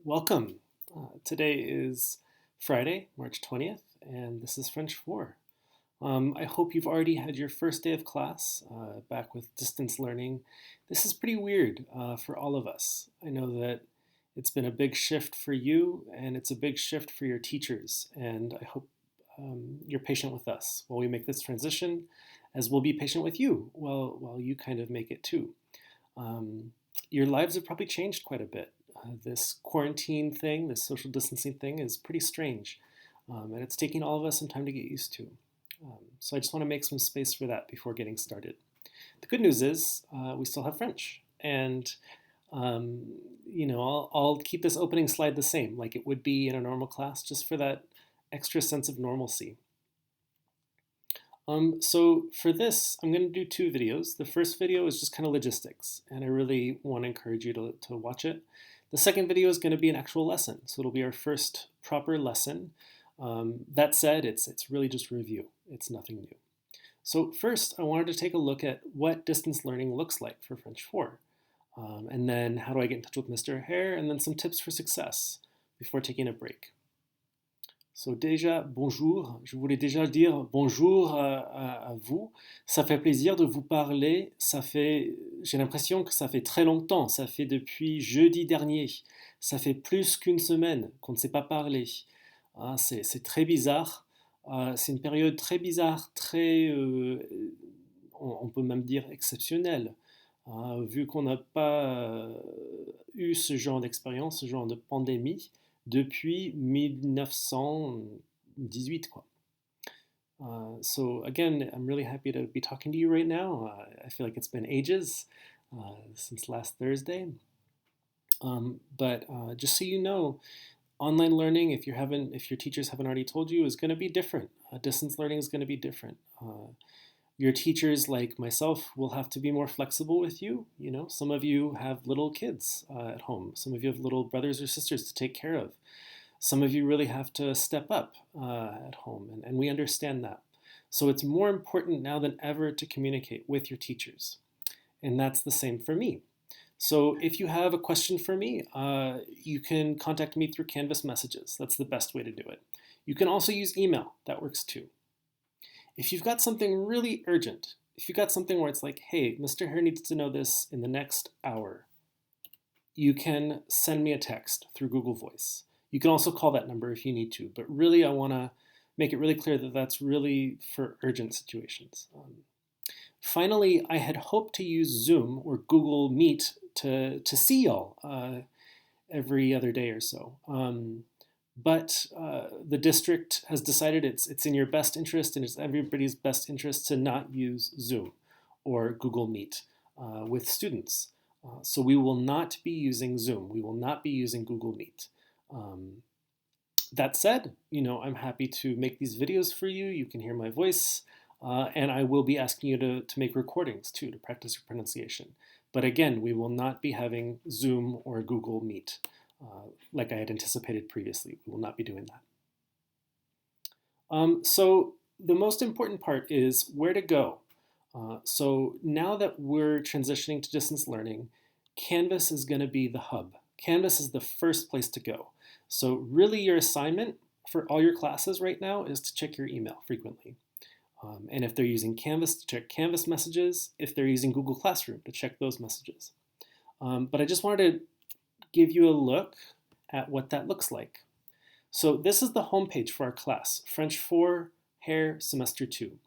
Welcome. Today is Friday, March 20th, and this is French 4. I hope you've already had your first day of class back with distance learning. This is pretty weird for all of us. I know that it's been a big shift for you, and it's a big shift for your teachers, and I hope you're patient with us while we make this transition, as we'll be patient with you while you kind of make it too. Your lives have probably changed quite a bit. This quarantine thing, this social distancing thing is pretty strange, and it's taking all of us some time to get used to. So I just want to make some space for that before getting started. The good news is we still have French, and I'll keep this opening slide the same, like it would be in a normal class, just for that extra sense of normalcy. So for this, I'm going to do two videos. The first video is just kind of logistics, and I really want to encourage you to watch it. The second video is going to be an actual lesson, so it'll be our first proper lesson. That said, it's really just review. It's nothing new. So first, I wanted to take a look at what distance learning looks like for French 4. And then how do I get in touch with Mr. Hare, and then some tips for success before taking a break. So déjà, bonjour. Je voulais déjà dire bonjour à vous. Ça fait plaisir de vous parler. J'ai l'impression que ça fait très longtemps. Ça fait depuis jeudi dernier. Ça fait plus qu'une semaine qu'on ne s'est pas parlé. C'est très bizarre. C'est une période très bizarre, on peut même dire exceptionnelle. Vu qu'on n'a pas eu ce genre d'expérience, ce genre de pandémie, depuis 1918, quoi. So again, I'm really happy to be talking to you right now. I feel like it's been ages since last Thursday. But just so you know, online learning, if your teachers haven't already told you, is going to be different. Distance learning is going to be different. Your teachers, like myself, will have to be more flexible with you. You know, some of you have little kids at home. Some of you have little brothers or sisters to take care of. Some of you really have to step up at home, and we understand that. So it's more important now than ever to communicate with your teachers. And that's the same for me. So if you have a question for me, you can contact me through Canvas messages. That's the best way to do it. You can also use email. That works too. If you've got something really urgent, if you've got something where it's like, hey, Mr. Hare needs to know this in the next hour, you can send me a text through Google Voice. You can also call that number if you need to, but really I want to make it really clear that that's really for urgent situations. Finally, I had hoped to use Zoom or Google Meet to see y'all every other day or so. But the district has decided it's in your best interest and it's everybody's best interest to not use Zoom or Google Meet with students. So we will not be using Zoom. We will not be using Google Meet. That said, I'm happy to make these videos for you. You can hear my voice. And I will be asking you to make recordings too, to practice your pronunciation. But again, we will not be having Zoom or Google Meet. Like I had anticipated previously. We will not be doing that. So the most important part is where to go. So now that we're transitioning to distance learning, Canvas is going to be the hub. Canvas is the first place to go. So really your assignment for all your classes right now is to check your email frequently. And if they're using Canvas, to check Canvas messages. If they're using Google Classroom, to check those messages. But I just wanted to give you a look at what that looks like. So this is the homepage for our class, French 4, Hare, Semester 2.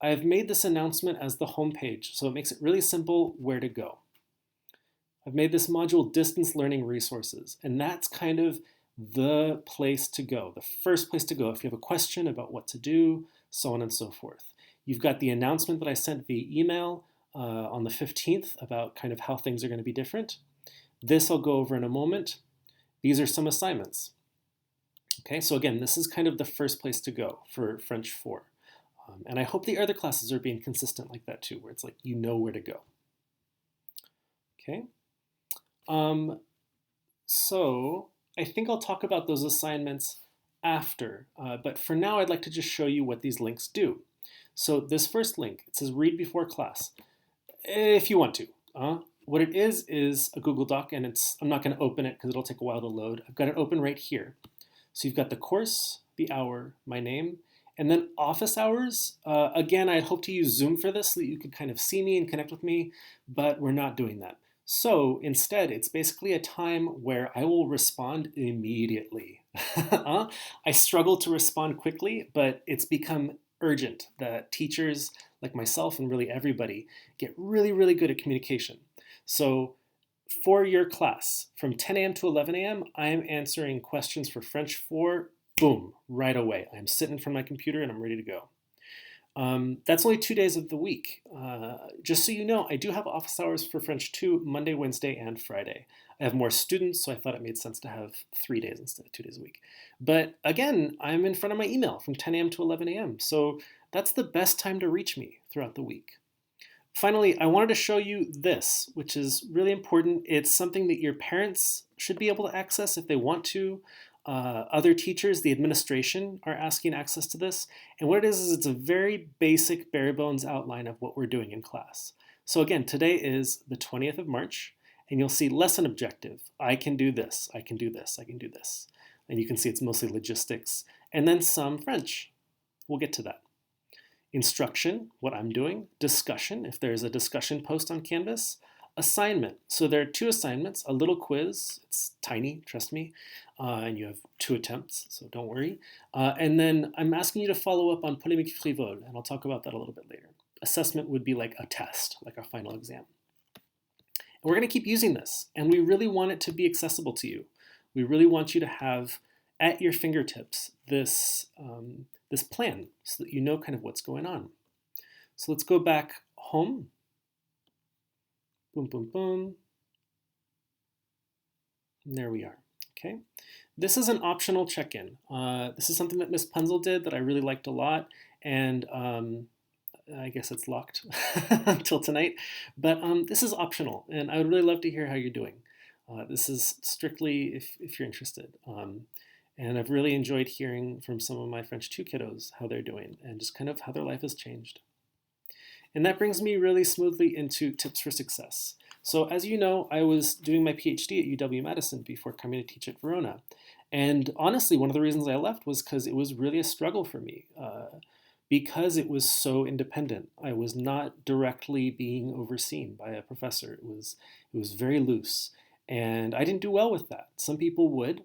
I have made this announcement as the homepage, so it makes it really simple where to go. I've made this module Distance Learning Resources, and that's kind of the place to go, the first place to go if you have a question about what to do, so on and so forth. You've got the announcement that I sent via email on the 15th about kind of how things are going to be different. This I'll go over in a moment. These are some assignments. Okay, so again, this is kind of the first place to go for French 4. And I hope the other classes are being consistent like that too, where it's like you know where to go. Okay. So I think I'll talk about those assignments after, but for now I'd like to just show you what these links do. So this first link, it says read before class. If you want to. What it is a Google Doc, and I'm not going to open it because it'll take a while to load. I've got it open right here. So you've got the course, the hour, my name, and then office hours. Again, I'd hope to use Zoom for this so that you could kind of see me and connect with me, but we're not doing that. So instead, it's basically a time where I will respond immediately. I struggle to respond quickly, but it's become urgent that teachers like myself and really everybody get really, really good at communication. So for your class, from 10 a.m. to 11 a.m., I am answering questions for French 4, boom, right away. I'm sitting in front of my computer and I'm ready to go. That's only 2 days of the week. Just so you know, I do have office hours for French 2, Monday, Wednesday, and Friday. I have more students, so I thought it made sense to have 3 days instead of 2 days a week. But again, I'm in front of my email from 10 a.m. to 11 a.m., so that's the best time to reach me throughout the week. Finally, I wanted to show you this, which is really important. It's something that your parents should be able to access if they want to. Other teachers, the administration, are asking access to this. And what it is it's a very basic, bare bones outline of what we're doing in class. So again, today is the 20th of March, and you'll see lesson objective. I can do this, I can do this, I can do this. And you can see it's mostly logistics, and then some French. We'll get to that. Instruction, what I'm doing. Discussion, if there's a discussion post on Canvas. Assignment, so there are 2 assignments, a little quiz, it's tiny, trust me, and you have 2 attempts, so don't worry. And then I'm asking you to follow up on polémique frivole, and I'll talk about that a little bit later. Assessment would be like a test, like a final exam. And we're going to keep using this, and we really want it to be accessible to you. We really want you to have at your fingertips this, this plan so that you know kind of what's going on. So let's go back home. Boom, boom, boom. And there we are. Okay. This is an optional check-in. This is something that Miss Punzel did that I really liked a lot, and I guess it's locked until tonight. But this is optional, and I would really love to hear how you're doing. This is strictly if you're interested. And I've really enjoyed hearing from some of my French 2 kiddos how they're doing and just kind of how their life has changed. And that brings me really smoothly into tips for success. So as you know, I was doing my PhD at UW-Madison before coming to teach at Verona. And honestly, one of the reasons I left was because it was really a struggle for me. Because it was so independent. I was not directly being overseen by a professor. It was very loose. And I didn't do well with that. Some people would,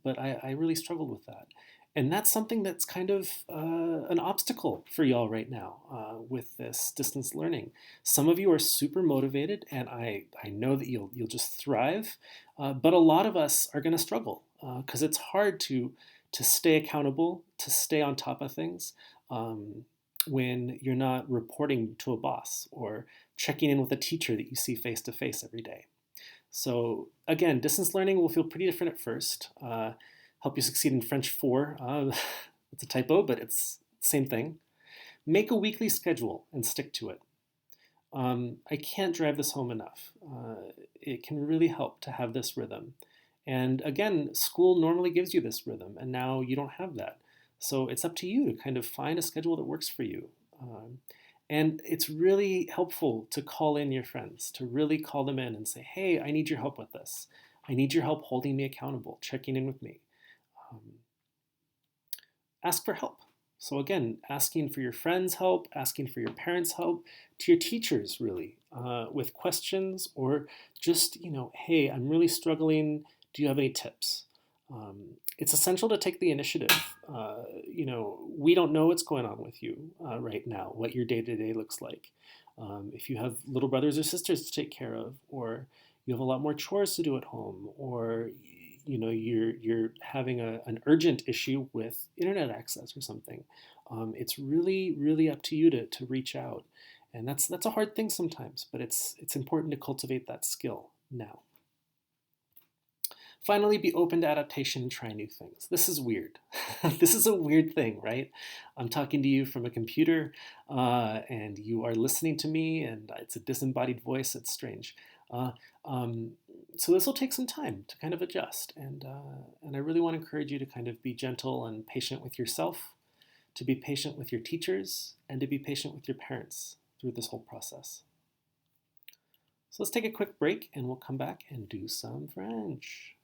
but I really struggled with that. And that's something that's kind of an obstacle for y'all right now with this distance learning. Some of you are super motivated, and I know that you'll just thrive. But a lot of us are going to struggle because it's hard to stay accountable, to stay on top of things when you're not reporting to a boss or checking in with a teacher that you see face to face every day. So again, distance learning will feel pretty different at first. Help you succeed in French 4. It's a typo, but it's the same thing. Make a weekly schedule and stick to it. I can't drive this home enough. It can really help to have this rhythm. And again, school normally gives you this rhythm, and now you don't have that. So it's up to you to kind of find a schedule that works for you. And it's really helpful to call in your friends, to really call them in and say, hey, I need your help with this. I need your help holding me accountable, checking in with me. Ask for help. So again, asking for your friends' help, asking for your parents' help, to your teachers really, with questions or just, hey, I'm really struggling. Do you have any tips? It's essential to take the initiative. We don't know what's going on with you right now, what your day-to-day looks like. If you have little brothers or sisters to take care of, or you have a lot more chores to do at home, or you're having an urgent issue with internet access or something. It's really, really up to you to reach out. And that's a hard thing sometimes, but it's important to cultivate that skill now. Finally, be open to adaptation and try new things. This is weird. This is a weird thing, right? I'm talking to you from a computer, and you are listening to me, and it's a disembodied voice. It's strange. So this will take some time to kind of adjust, and I really want to encourage you to kind of be gentle and patient with yourself, to be patient with your teachers, and to be patient with your parents through this whole process. So let's take a quick break and we'll come back and do some French.